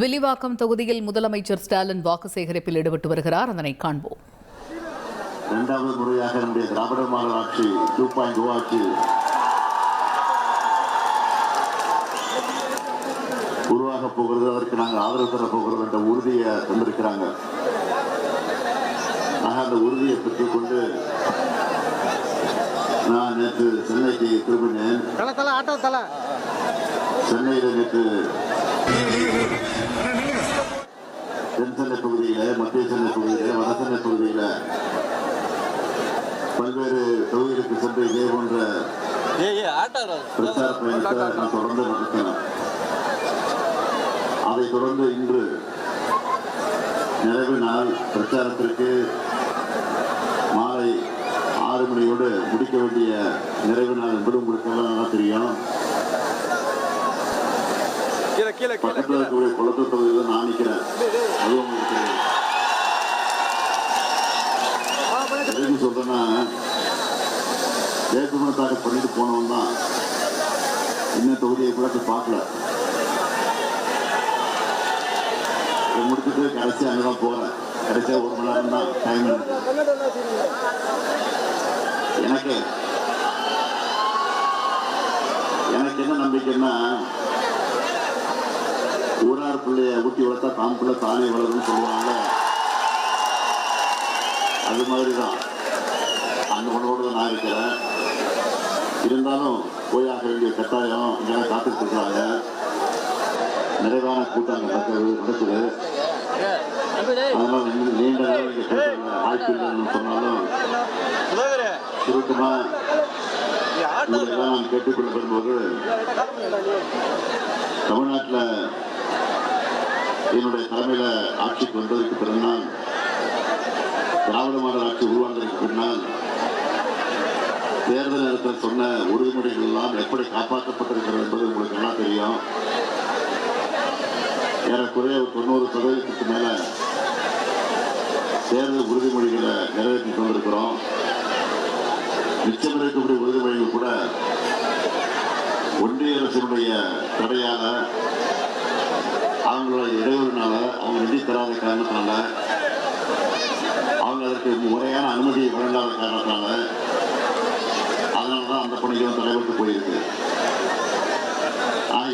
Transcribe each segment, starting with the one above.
வில்லிவாக்கம் தொகுதியில் முதலமைச்சர் ஸ்டாலின் வாக்கு சேகரிப்பில் ஈடுபட்டு வருகிறார். அதனை காண்போம். இரண்டாவது முறையாக நம்முடைய திராவிட மாடல் ஆட்சி 2.0 ஆட்சி உருவாக போகிறது. அதற்கு நாங்கள் ஆதரவு தர போகிறோம் என்ற உறுதியை தந்திருக்கிறாங்க. அந்த உறுதியை பெற்றுக்கொண்டு நான் நேற்று சென்னைக்கு திரும்பினேன். சென்னையில் நேற்று தென் சென்னை பகுதியில், மத்திய சென்னை பகுதியில், வட சென்னை பகுதியில் பல்வேறு தொகுதிகளுக்கு சென்று இதே போன்ற பிரச்சார பயணத்தை நான் தொடர்ந்து நடத்தினேன். அதைத் தொடர்ந்து இன்று நிறைவு நாள் பிரச்சாரத்திற்கு மாலை 6 மணியோடு முடிக்க வேண்டிய நிறைவு நாள் என்பது உங்களுக்கு எல்லாம் நல்லா தெரியும். பக்கத்தில் இருக்கக்கூடிய குளத்தூர் தொகுதியில் நான் நிற்கிறேன். அதுவும் உங்களுக்கு எதுக்கு சொல்றேன்னா, வேட்புமனு பண்ணிட்டு போனவன் தான் இன்னும் தொகுதியை கூட பார்க்கல. முடிச்சுட்டு கடைசி அங்கதான் போறேன். கடைசியா 1 மணி நேரம் தான் டைம் இருக்கு. எனக்கு என்ன நம்பிக்கைன்னா, ஊரார் பிள்ளைய ஊட்டி வளர்த்தா தான் பிள்ளை தானே வளருன்னு சொல்லுவாங்க. அது மாதிரிதான் அந்த உணவோடு நான் இருக்கிறேன். இருந்தாலும் போயாக வேண்டிய கட்டாயம் இங்கே காத்துட்டு இருக்கிறாங்க. நிறைவான கூட்டம் நடக்குது. அதனால நீண்ட நேரம் இங்கே கேட்கல வாய்ப்பு இல்லைன்னு சொன்னாலும் சுருக்கமா நான் கேட்டுக்கொள்ள வரும்போது, தமிழ்நாட்டில் என்னுடைய தலைமையில ஆட்சிக்கு வந்ததற்கு பிறனால், திராவிட மாடல் ஆட்சி உருவானதற்கு பின்னால் தேர்தல் நேரத்தில் சொன்ன உறுதிமொழிகள் எல்லாம் எப்படி காப்பாற்றப்பட்டிருக்கிறது என்பது உங்களுக்கு எல்லாம் தெரியும். ஏறக்குறைய 90% மேல தேர்தல் உறுதிமொழிகளை நிறைவேற்றி கொண்டிருக்கிறோம். மிச்சம் இருக்கக்கூடிய உறுதிமொழிகள் கூட ஒன்றிய அரசினுடைய தடையால, அவங்களோட இடையூறுனால, அவங்க நிதி தராத காரணத்தினால, அவங்க அதற்கு முறையான அனுமதியை வழங்காத காரணத்தினால, அதனாலதான் அந்த பணிகளும் தலைவருக்கு போயிருக்கு.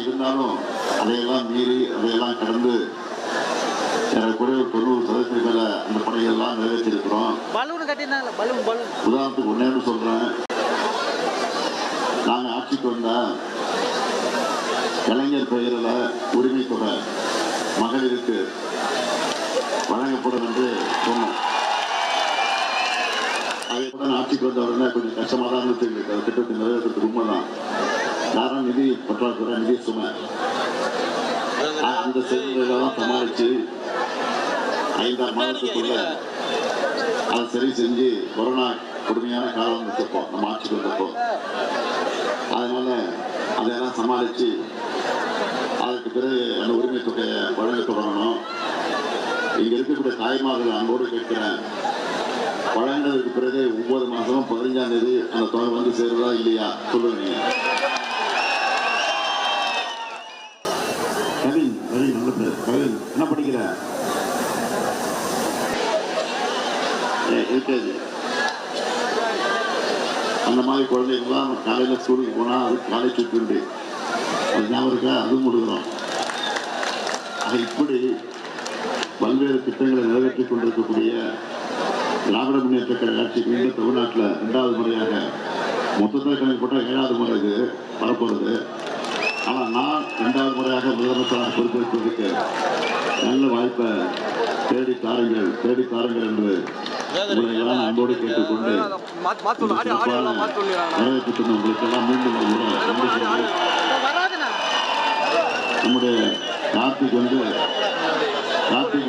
இருந்தாலும் அதையெல்லாம் மீறி, அதையெல்லாம் கடந்து குறைவு 90% மேல அந்த பணிகள்லாம் நிறைவேற்றிருக்கிறோம். உதாரணத்துக்கு ஒன்னேன்னு சொல்றேன். நாங்க ஆட்சிக்கு வந்தா கலைஞர் பெயரில் உரிமை தொகை மகளிருக்கு வழங்கப்படும் என்று சொன்னோம். அதை கூட ஆட்சிக்கு வந்த உடனே கொஞ்சம் கஷ்டமாக தான் இருந்துச்சு. அந்த திட்டத்தை நிறைவேற்றத்துக்கு உண்மைதான். காரணம் நிதி பற்றாக்குறை, நிதி சுமை. அந்த செயல்களெல்லாம் சமாளித்து 5-6 மாதத்துக்குள்ள அதை சரி செஞ்சு கொரோனா கொடுமையான காலம் வந்துட்டப்போ, நம்ம ஆட்சிக்கு வந்தப்போ, அதனால அதையெல்லாம் சமாளித்து அதுக்கு பிறகு அந்த உரிமை தொகையை வழங்க தொடங்கணும். இங்க இருக்கக்கூடிய தாய்மார்கள் அன்போடு கேட்கிறேன், வழங்கினதுக்கு பிறகு ஒவ்வொரு மாதமும் 15ஆம் தேதி அந்த தொகை வந்து சேருதா இல்லையா சொல்லுங்க. கவின் நல்ல பேர். கவின் என்ன படிக்கிற? இருக்காது. அந்த மாதிரி குழந்தைங்களாம் காலையில் ஸ்கூலுக்கு போனால் அது காலை சுற்றுண்டு அது ஞாபகம் இருக்கா? அதுவும் கொடுக்குறோம். இப்படி பல்வேறு திட்டங்களை நிறைவேற்றிக் கொண்டிருக்கக்கூடிய திராவிட முன்னேற்ற கழக ஆட்சிக்கு மீண்டும் தமிழ்நாட்டில் 2வது முறையாக, மொத்தத்தை கணக்கு போட்டால் 7வது முறை இது வரப்போகிறது. ஆனால் நான் 2வது முறையாக முதலமைச்சராக பொறுப்பேற்பதற்கு நல்ல வாய்ப்பை தேடி தாருங்கள் என்று உங்களையெல்லாம் அன்போடு கேட்டுக்கொண்டு நிறைவேற்றி சொன்ன உங்களுக்கெல்லாம் மீண்டும் நம்முடைய கார்த்திக்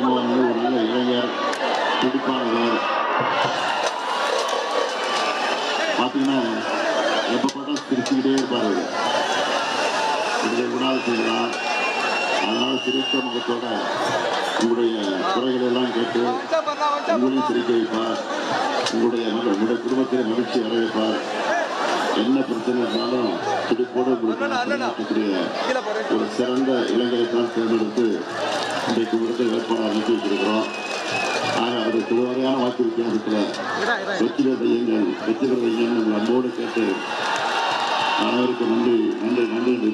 மோகன் ஒரு நல்ல இளைஞர், துடிப்பானவர். பார்த்தீங்கன்னா எப்போ பார்த்தா சிரிச்சுக்கிட்டே இருப்பார். இதை விடாது செய்யலாம். அதனால சிரித்த முகத்தோட உங்களுடைய குறைகள் எல்லாம் கேட்டு உங்களையும் சிரிக்க வைப்பார். உங்களுடைய குடும்பத்திலே மகிழ்ச்சி வர வைப்பார். என்ன பிரச்சனை இருந்தாலும் துடிப்போடு உங்களுக்கு ஒரு சிறந்த இளைஞரை தான் தேர்ந்தெடுத்து இன்றைக்கு விடுதலை வேட்பாளர் அனுப்பி வச்சிருக்கிறோம். ஆக அவரை திருவாரையான வாக்கு வித்தியாசத்தில் வெற்றி பெற வையுங்கள், வெற்றி பெற வையுங்கள் அன்போடு கேட்டு அனைவருக்கும் நன்றி நன்றி நன்றி.